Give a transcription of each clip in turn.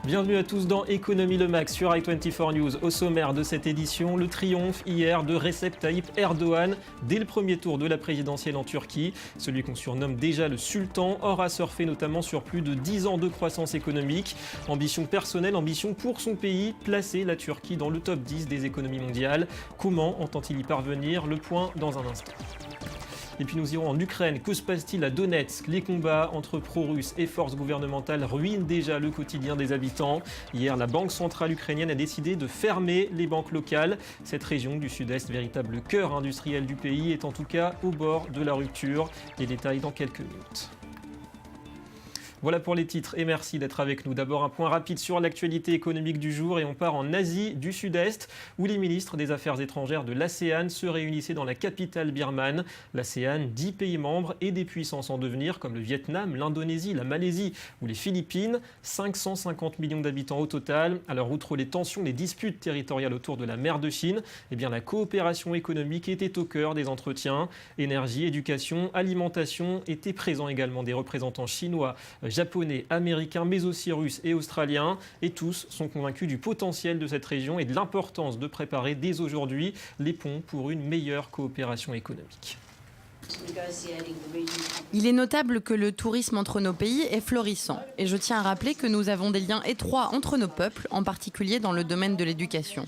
Bienvenue à tous dans Économie le Max sur i24 News. Au sommaire de cette édition, le triomphe hier de Recep Tayyip Erdogan dès le premier tour de la présidentielle en Turquie. Celui qu'on surnomme déjà le sultan aura surfé notamment sur plus de 10 ans de croissance économique. Ambition personnelle, ambition pour son pays, placer la Turquie dans le top 10 des économies mondiales. Comment entend-il y parvenir? Le point dans un instant. Et puis nous irons en Ukraine. Que se passe-t-il à Donetsk? Les combats entre pro-russes et forces gouvernementales ruinent déjà le quotidien des habitants. Hier, la Banque centrale ukrainienne a décidé de fermer les banques locales. Cette région du sud-est, véritable cœur industriel du pays, est en tout cas au bord de la rupture. Les détails dans quelques minutes. Voilà pour les titres et merci d'être avec nous. D'abord un point rapide sur l'actualité économique du jour et on part en Asie du Sud-Est où les ministres des Affaires étrangères de l'ASEAN se réunissaient dans la capitale birmane. L'ASEAN, 10 pays membres et des puissances en devenir comme le Vietnam, l'Indonésie, la Malaisie ou les Philippines. 550 millions d'habitants au total. Alors outre les tensions, les disputes territoriales autour de la mer de Chine, eh bien, la coopération économique était au cœur des entretiens. Énergie, éducation, alimentation étaient présents également des représentants chinois, japonais, américains, mais aussi russes et australiens. Et tous sont convaincus du potentiel de cette région et de l'importance de préparer dès aujourd'hui les ponts pour une meilleure coopération économique. Il est notable que le tourisme entre nos pays est florissant. Et je tiens à rappeler que nous avons des liens étroits entre nos peuples, en particulier dans le domaine de l'éducation.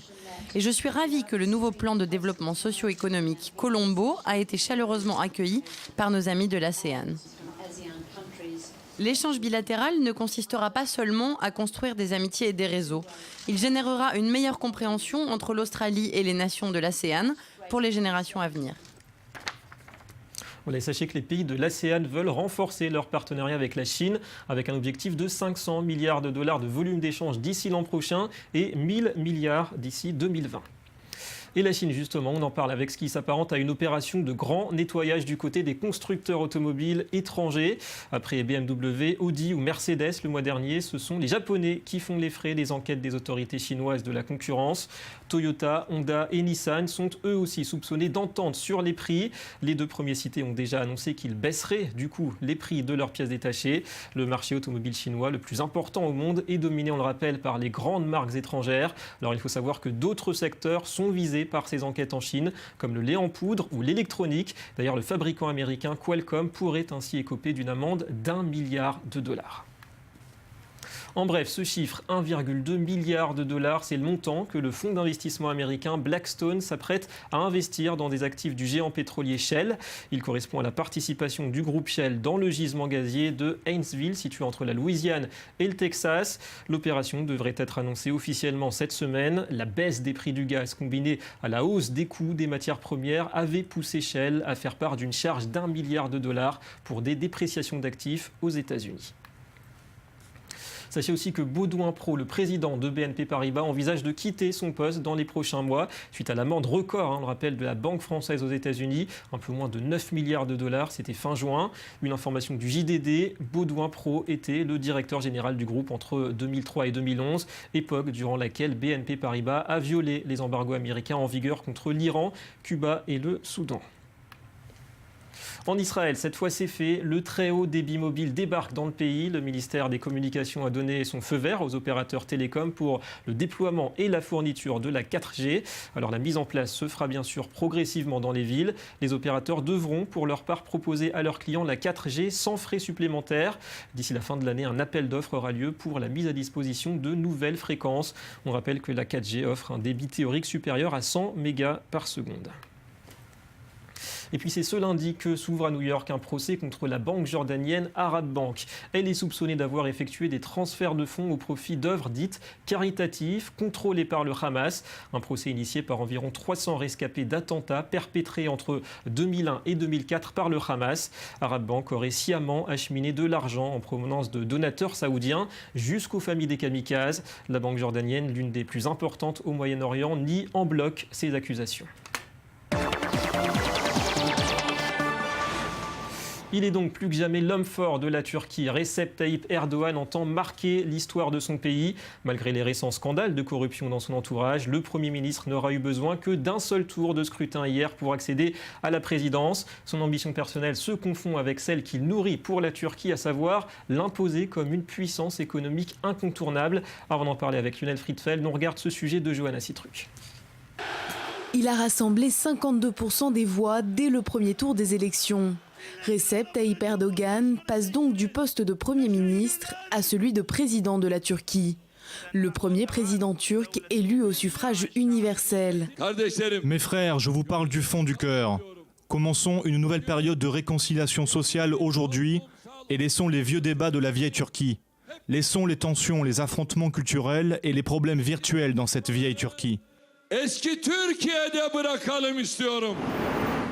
Et je suis ravie que le nouveau plan de développement socio-économique Colombo a été chaleureusement accueilli par nos amis de l'ASEAN. L'échange bilatéral ne consistera pas seulement à construire des amitiés et des réseaux. Il générera une meilleure compréhension entre l'Australie et les nations de l'ASEAN pour les générations à venir. Voilà, sachez que les pays de l'ASEAN veulent renforcer leur partenariat avec la Chine avec un objectif de 500 milliards de dollars de volume d'échange d'ici l'an prochain et 1000 milliards d'ici 2020. Et la Chine, justement, on en parle avec ce qui s'apparente à une opération de grand nettoyage du côté des constructeurs automobiles étrangers. Après BMW, Audi ou Mercedes le mois dernier, ce sont les Japonais qui font les frais des enquêtes des autorités chinoises de la concurrence. Toyota, Honda et Nissan sont eux aussi soupçonnés d'entente sur les prix. Les deux premiers cités ont déjà annoncé qu'ils baisseraient du coup les prix de leurs pièces détachées. Le marché automobile chinois, le plus important au monde, est dominé, on le rappelle, par les grandes marques étrangères. Alors il faut savoir que d'autres secteurs sont visés par ces enquêtes en Chine, comme le lait en poudre ou l'électronique. D'ailleurs, le fabricant américain Qualcomm pourrait ainsi écoper d'une amende d'1 milliard de dollars. En bref, ce chiffre, 1,2 milliard de dollars, c'est le montant que le fonds d'investissement américain Blackstone s'apprête à investir dans des actifs du géant pétrolier Shell. Il correspond à la participation du groupe Shell dans le gisement gazier de Haynesville, situé entre la Louisiane et le Texas. L'opération devrait être annoncée officiellement cette semaine. La baisse des prix du gaz combinée à la hausse des coûts des matières premières avait poussé Shell à faire part d'une charge d'1 milliard de dollars pour des dépréciations d'actifs aux États-Unis. Sachez aussi que Baudouin Pro, le président de BNP Paribas, envisage de quitter son poste dans les prochains mois suite à l'amende record, on le rappelle, de la Banque française aux États-Unis, un peu moins de 9 milliards de dollars, c'était fin juin. Une information du JDD, Baudouin Pro était le directeur général du groupe entre 2003 et 2011, époque durant laquelle BNP Paribas a violé les embargos américains en vigueur contre l'Iran, Cuba et le Soudan. En Israël, cette fois c'est fait, le très haut débit mobile débarque dans le pays. Le ministère des Communications a donné son feu vert aux opérateurs télécoms pour le déploiement et la fourniture de la 4G. Alors la mise en place se fera bien sûr progressivement dans les villes. Les opérateurs devront pour leur part proposer à leurs clients la 4G sans frais supplémentaires. D'ici la fin de l'année, un appel d'offres aura lieu pour la mise à disposition de nouvelles fréquences. On rappelle que la 4G offre un débit théorique supérieur à 100 mégas par seconde. Et puis c'est ce lundi que s'ouvre à New York un procès contre la banque jordanienne Arab Bank. Elle est soupçonnée d'avoir effectué des transferts de fonds au profit d'œuvres dites caritatives, contrôlées par le Hamas. Un procès initié par environ 300 rescapés d'attentats perpétrés entre 2001 et 2004 par le Hamas. Arab Bank aurait sciemment acheminé de l'argent en provenance de donateurs saoudiens jusqu'aux familles des kamikazes. La banque jordanienne, l'une des plus importantes au Moyen-Orient, nie en bloc ces accusations. Il est donc plus que jamais l'homme fort de la Turquie. Recep Tayyip Erdogan entend marquer l'histoire de son pays. Malgré les récents scandales de corruption dans son entourage, le Premier ministre n'aura eu besoin que d'un seul tour de scrutin hier pour accéder à la présidence. Son ambition personnelle se confond avec celle qu'il nourrit pour la Turquie, à savoir l'imposer comme une puissance économique incontournable. Avant d'en parler avec Lionel Friedfeld, on regarde ce sujet de Johanna Citruc. Il a rassemblé 52% des voix dès le premier tour des élections. Recep Tayyip Erdogan passe donc du poste de Premier ministre à celui de président de la Turquie. Le premier président turc élu au suffrage universel. Mes frères, je vous parle du fond du cœur. Commençons une nouvelle période de réconciliation sociale aujourd'hui et laissons les vieux débats de la vieille Turquie. Laissons les tensions, les affrontements culturels et les problèmes virtuels dans cette vieille Turquie.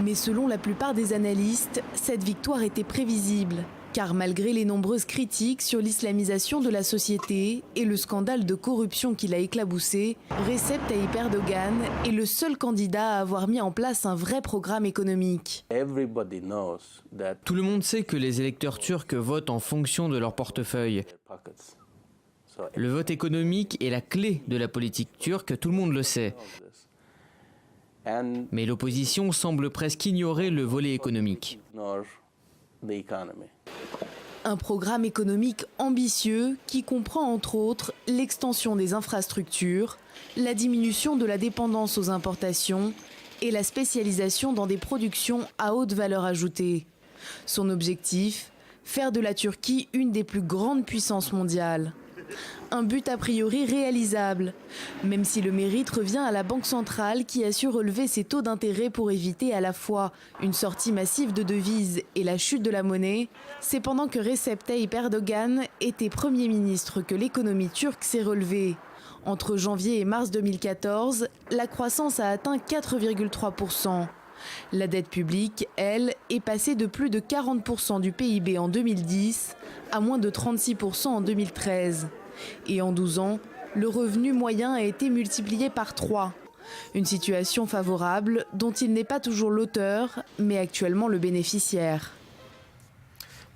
Mais selon la plupart des analystes, cette victoire était prévisible. Car malgré les nombreuses critiques sur l'islamisation de la société et le scandale de corruption qu'il a éclaboussé, Recep Tayyip Erdogan est le seul candidat à avoir mis en place un vrai programme économique. Tout le monde sait que les électeurs turcs votent en fonction de leur portefeuille. Le vote économique est la clé de la politique turque, tout le monde le sait. Mais l'opposition semble presque ignorer le volet économique. Un programme économique ambitieux qui comprend entre autres l'extension des infrastructures, la diminution de la dépendance aux importations et la spécialisation dans des productions à haute valeur ajoutée. Son objectif, faire de la Turquie une des plus grandes puissances mondiales. Un but a priori réalisable, même si le mérite revient à la Banque centrale qui a su relever ses taux d'intérêt pour éviter à la fois une sortie massive de devises et la chute de la monnaie. C'est pendant que Recep Tayyip Erdogan était Premier ministre que l'économie turque s'est relevée. Entre janvier et mars 2014, la croissance a atteint 4,3%. La dette publique, elle, est passée de plus de 40% du PIB en 2010 à moins de 36% en 2013. Et en 12 ans, le revenu moyen a été multiplié par 3. Une situation favorable dont il n'est pas toujours l'auteur, mais actuellement le bénéficiaire.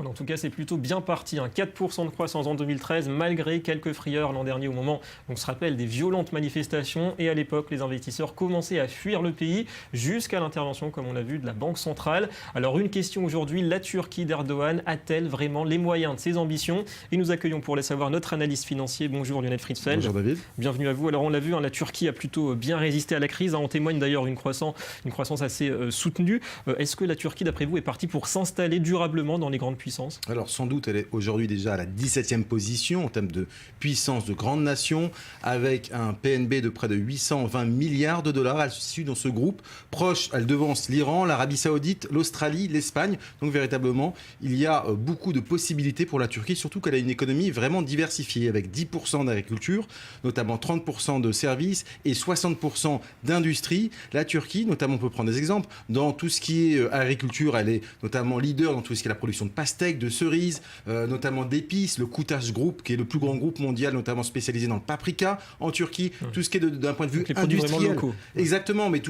En tout cas, c'est plutôt bien parti. 4% de croissance en 2013, malgré quelques frayeurs l'an dernier au moment, on se rappelle, des violentes manifestations. Et à l'époque, les investisseurs commençaient à fuir le pays jusqu'à l'intervention, comme on l'a vu, de la Banque centrale. Alors une question aujourd'hui, la Turquie d'Erdogan a-t-elle vraiment les moyens de ses ambitions? Et nous accueillons pour le savoir notre analyste financier. Bonjour Lionel Friedfeld. Bonjour David. Bienvenue à vous. Alors on l'a vu, la Turquie a plutôt bien résisté à la crise. En témoigne d'ailleurs une croissance assez soutenue. Est-ce que la Turquie, d'après vous, est partie pour s'installer durablement dans les grandes puissances? Alors sans doute, elle est aujourd'hui déjà à la 17e position en termes de puissance de grande nation, avec un PNB de près de 820 milliards de dollars. Elle se situe dans ce groupe proche, elle devance l'Iran, l'Arabie Saoudite, l'Australie, l'Espagne. Donc véritablement, il y a beaucoup de possibilités pour la Turquie, surtout qu'elle a une économie vraiment diversifiée, avec 10% d'agriculture, notamment 30% de services et 60% d'industrie. La Turquie, notamment, on peut prendre des exemples, dans tout ce qui est agriculture, elle est notamment leader dans tout ce qui est la production de pastèques, de cerises, notamment d'épices, le Kutaş Group, qui est le plus grand groupe mondial, notamment spécialisé dans le paprika en Turquie, tout ce qui est d'un point de vue industriel. Exactement, mais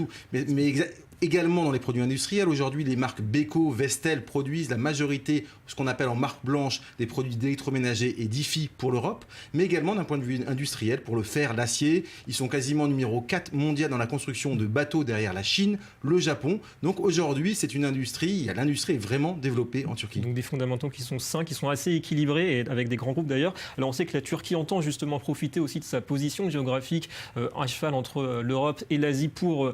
également dans les produits industriels. Aujourd'hui, les marques Beko, Vestel produisent la majorité, ce qu'on appelle en marque blanche, des produits d'électroménager et d'IFI pour l'Europe, mais également d'un point de vue industriel, pour le fer, l'acier. Ils sont quasiment numéro 4 mondial dans la construction de bateaux derrière la Chine, le Japon. Donc aujourd'hui, c'est une industrie, l'industrie est vraiment développée en Turquie. Donc des fondamentaux qui sont sains, qui sont assez équilibrés, et avec des grands groupes d'ailleurs. Alors on sait que la Turquie entend justement profiter aussi de sa position géographique à cheval entre l'Europe et l'Asie pour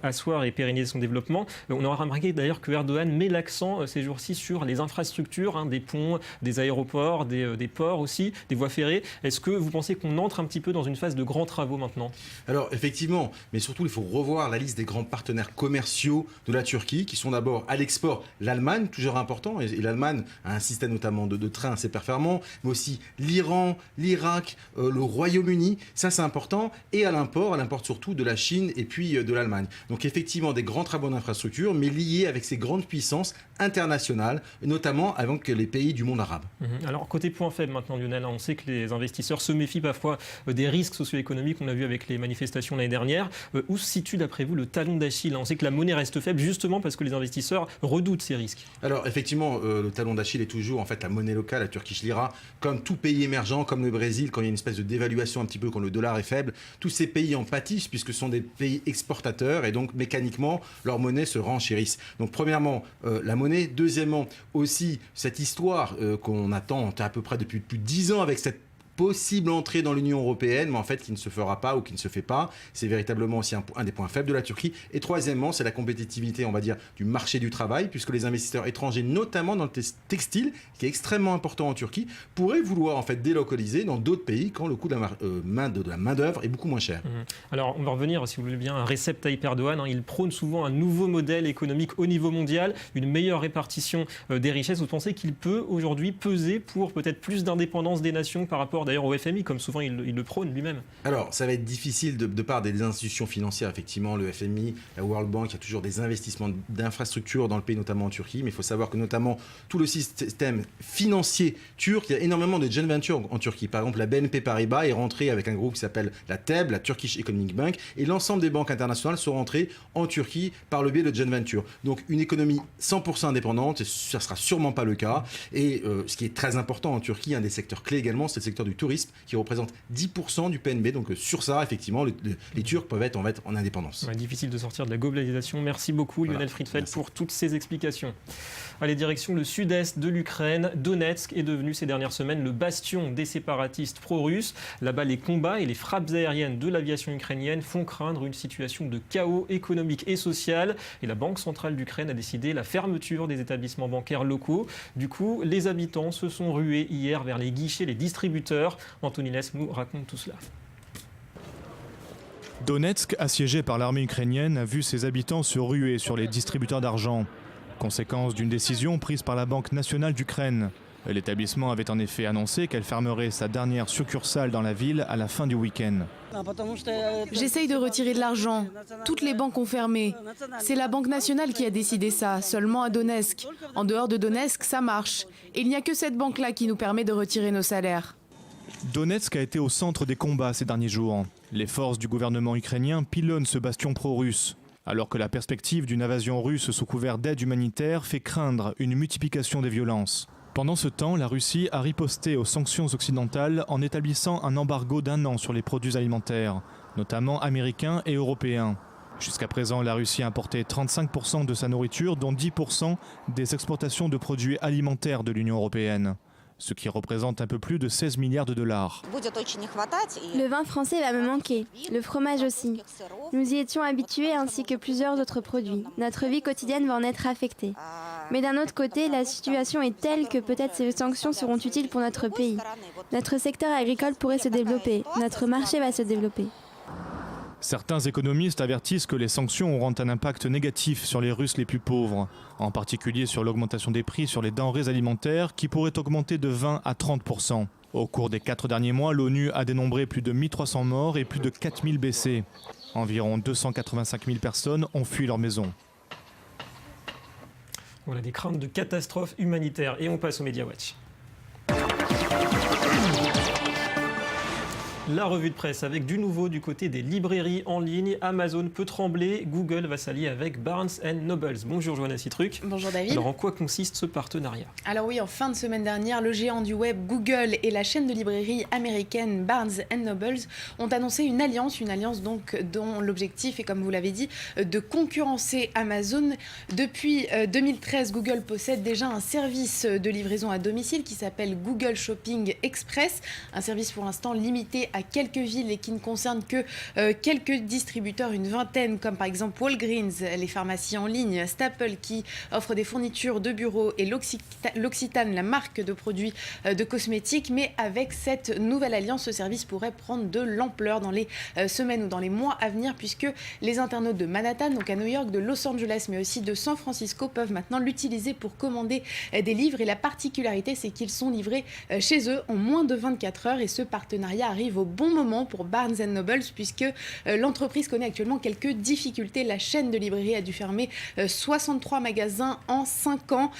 asseoir et pérenniser son développement. On aura remarqué d'ailleurs que Erdogan met l'accent ces jours-ci sur les infrastructures, des ponts, des aéroports, des ports aussi, des voies ferrées. Est-ce que vous pensez qu'on entre un petit peu dans une phase de grands travaux maintenant? Alors effectivement, mais surtout il faut revoir la liste des grands partenaires commerciaux de la Turquie, qui sont d'abord à l'export l'Allemagne, toujours important, et l'Allemagne a un système notamment de trains assez performant, mais aussi l'Iran, l'Irak, le Royaume-Uni, ça c'est important, et à l'import, elle importe surtout de la Chine et puis de l'Allemagne. Donc effectivement, des des grands travaux d'infrastructure, mais liés avec ces grandes puissances internationales, notamment avec les pays du monde arabe. Alors, côté point faible maintenant, Lionel, on sait que les investisseurs se méfient parfois des risques socio-économiques, on l'a vu avec les manifestations l'année dernière. Où se situe, d'après vous, le talon d'Achille? On sait que la monnaie reste faible justement parce que les investisseurs redoutent ces risques. Alors, effectivement, le talon d'Achille est toujours en fait la monnaie locale, la Turkish Lira. Comme tout pays émergent, comme le Brésil, quand il y a une espèce de dévaluation un petit peu, quand le dollar est faible, tous ces pays en pâtissent puisque ce sont des pays exportateurs et donc mécaniquement, leur monnaie se renchérisse. Donc, premièrement, la monnaie. Deuxièmement, aussi, cette histoire qu'on attend à peu près depuis plus de 10 ans avec cette possible entrée dans l'Union européenne, mais en fait qui ne se fera pas ou qui ne se fait pas. C'est véritablement aussi un des points faibles de la Turquie. Et troisièmement, c'est la compétitivité, on va dire, du marché du travail, puisque les investisseurs étrangers, notamment dans le textile, qui est extrêmement important en Turquie, pourraient vouloir en fait délocaliser dans d'autres pays quand le coût de la main-d'œuvre est beaucoup moins cher. Alors, on va revenir, si vous voulez bien, à Recep Tayyip Erdogan. Il prône souvent un nouveau modèle économique au niveau mondial, une meilleure répartition des richesses. Vous pensez qu'il peut aujourd'hui peser pour peut-être plus d'indépendance des nations par rapport d'ailleurs au FMI, comme souvent il le prône lui-même? Alors, ça va être difficile de part des institutions financières, effectivement, le FMI, la World Bank, il y a toujours des investissements d'infrastructures dans le pays, notamment en Turquie, mais il faut savoir que notamment tout le système financier turc, il y a énormément de joint ventures en Turquie. Par exemple, la BNP Paribas est rentrée avec un groupe qui s'appelle la TEB, la Turkish Economic Bank, et l'ensemble des banques internationales sont rentrées en Turquie par le biais de joint ventures. Donc, une économie 100% indépendante, ça ne sera sûrement pas le cas. Et ce qui est très important en Turquie, un des secteurs clés également, c'est le secteur du tourisme, qui représente 10% du PNB. Donc sur ça, effectivement, les Turcs peuvent être en indépendance. Ouais, difficile de sortir de la globalisation. Merci beaucoup, Lionel Friedfeld, pour toutes ces explications. Allez, direction le sud-est de l'Ukraine. Donetsk est devenu ces dernières semaines le bastion des séparatistes pro-russes. Là-bas, les combats et les frappes aériennes de l'aviation ukrainienne font craindre une situation de chaos économique et social. Et la Banque centrale d'Ukraine a décidé la fermeture des établissements bancaires locaux. Du coup, les habitants se sont rués hier vers les guichets, les distributeurs. Anthony Less nous raconte tout cela. Donetsk, assiégé par l'armée ukrainienne, a vu ses habitants se ruer sur les distributeurs d'argent. Conséquence d'une décision prise par la Banque nationale d'Ukraine. L'établissement avait en effet annoncé qu'elle fermerait sa dernière succursale dans la ville à la fin du week-end. J'essaye de retirer de l'argent. Toutes les banques ont fermé. C'est la Banque nationale qui a décidé ça, seulement à Donetsk. En dehors de Donetsk, ça marche. Et il n'y a que cette banque-là qui nous permet de retirer nos salaires. Donetsk a été au centre des combats ces derniers jours. Les forces du gouvernement ukrainien pilonnent ce bastion pro-russe, alors que la perspective d'une invasion russe sous couvert d'aide humanitaire fait craindre une multiplication des violences. Pendant ce temps, la Russie a riposté aux sanctions occidentales en établissant un embargo d'1 an sur les produits alimentaires, notamment américains et européens. Jusqu'à présent, la Russie a importé 35% de sa nourriture, dont 10% des exportations de produits alimentaires de l'Union européenne, ce qui représente un peu plus de 16 milliards de dollars. Le vin français va me manquer, le fromage aussi. Nous y étions habitués ainsi que plusieurs autres produits. Notre vie quotidienne va en être affectée. Mais d'un autre côté, la situation est telle que peut-être ces sanctions seront utiles pour notre pays. Notre secteur agricole pourrait se développer, notre marché va se développer. Certains économistes avertissent que les sanctions auront un impact négatif sur les Russes les plus pauvres, en particulier sur l'augmentation des prix sur les denrées alimentaires qui pourraient augmenter de 20 à 30%. Au cours des 4 derniers mois, l'ONU a dénombré plus de 1300 morts et plus de 4000 blessés. Environ 285 000 personnes ont fui leur maison. Voilà des craintes de catastrophes humanitaires. Et on passe au Media Watch. La revue de presse avec du nouveau du côté des librairies en ligne. Amazon peut trembler, Google va s'allier avec Barnes & Noble. Bonjour Johanna Citruc. Bonjour David. Alors en quoi consiste ce partenariat? Alors oui, en fin de semaine dernière, le géant du web Google et la chaîne de librairie américaine Barnes & Noble ont annoncé une alliance donc dont l'objectif est, comme vous l'avez dit, de concurrencer Amazon. Depuis 2013, Google possède déjà un service de livraison à domicile qui s'appelle Google Shopping Express, un service pour l'instant limité à quelques villes et qui ne concerne que quelques distributeurs, une vingtaine, comme par exemple Walgreens, les pharmacies en ligne, Staples qui offre des fournitures de bureaux et l'Occitane, la marque de produits de cosmétiques. Mais avec cette nouvelle alliance, ce service pourrait prendre de l'ampleur dans les semaines ou dans les mois à venir, puisque les internautes de Manhattan, donc à New York, de Los Angeles, mais aussi de San Francisco, peuvent maintenant l'utiliser pour commander des livres. Et la particularité, c'est qu'ils sont livrés chez eux en moins de 24 heures. Et ce partenariat arrive au au bon moment pour Barnes & Noble puisque l'entreprise connaît actuellement quelques difficultés. La chaîne de librairie a dû fermer 63 magasins en 5 ans,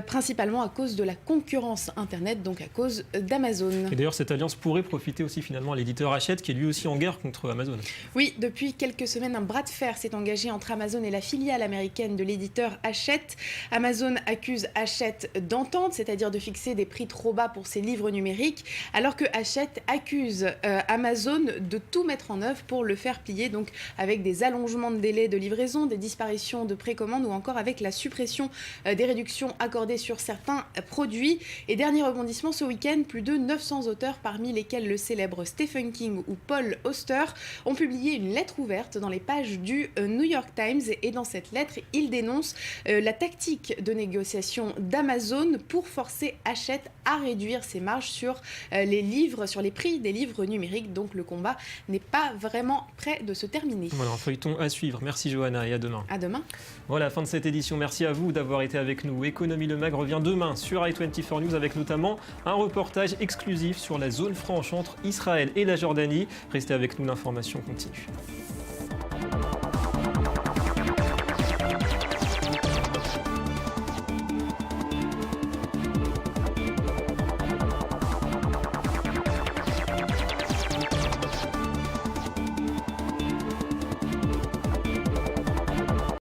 principalement à cause de la concurrence Internet, donc à cause d'Amazon. Et d'ailleurs, cette alliance pourrait profiter aussi finalement à l'éditeur Hachette qui est lui aussi en guerre contre Amazon. Oui, depuis quelques semaines, un bras de fer s'est engagé entre Amazon et la filiale américaine de l'éditeur Hachette. Amazon accuse Hachette d'entente, c'est-à-dire de fixer des prix trop bas pour ses livres numériques, alors que Hachette accuse Amazon de tout mettre en œuvre pour le faire plier, donc avec des allongements de délais de livraison, des disparitions de précommandes ou encore avec la suppression des réductions accordées sur certains produits. Et dernier rebondissement, ce week-end, plus de 900 auteurs, parmi lesquels le célèbre Stephen King ou Paul Auster, ont publié une lettre ouverte dans les pages du New York Times. Et dans cette lettre, ils dénoncent la tactique de négociation d'Amazon pour forcer Hachette à réduire ses marges sur les livres, sur les prix des livres numériques. Donc le combat n'est pas vraiment près de se terminer. Voilà, un feuilleton à suivre. Merci Johanna et à demain. À demain. Voilà, fin de cette édition. Merci à vous d'avoir été avec nous. Économie Le Mag revient demain sur i24 News avec notamment un reportage exclusif sur la zone franche entre Israël et la Jordanie. Restez avec nous, l'information continue.